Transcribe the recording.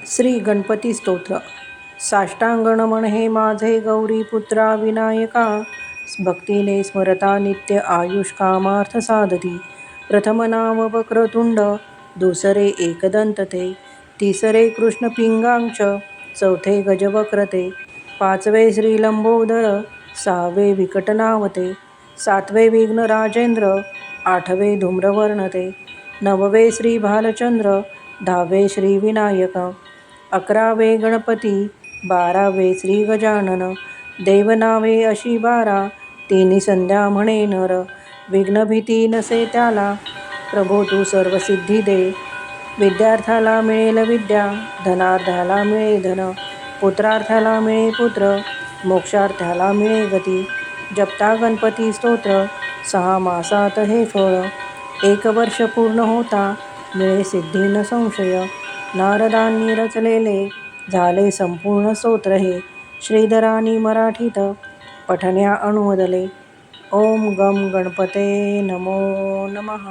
श्री गणपती स्तोत्र. साष्टांगण हे माझे गौरी पुत्रा विनायका, भक्तीने स्मरता नित्य आयुष कामार्थ साधती. प्रथम नाव वक्रतुंड, दुसरे एकदंत ते, तिसरे कृष्ण पिंगांच, चौथे गजवक्रते, पाचवे श्री लंबोदर, सहावे विकटनावते, सातवे विघ्न राजेंद्र, आठवे धूम्रवर्णते, नववे श्री भालचंद्र, दहावे श्री विनायक, 11वे गणपती, 12वे श्री गजानन. देवनावे अशी 12, तिन्ही संध्या म्हणे नर. विघ्नभीती नसे त्याला, प्रभो तू सर्व सिद्धी दे. विद्यार्थ्याला मिळेल विद्या, धनार्थ्याला मिळे धन, पुत्रार्थ्याला मिळे पुत्र, मोक्षार्थ्याला मिळे गती. जपता गणपती स्तोत्र, 6 मासात हे फळ. 1 वर्ष पूर्ण होता, मिळे सिद्धी न संशय. नारदांनी रचलेले, झाले संपूर्ण स्तोत्र हे. श्रीधरांनी मराठीत, पठण्या अनुवदले. ओम गम गणपते नमो नमः.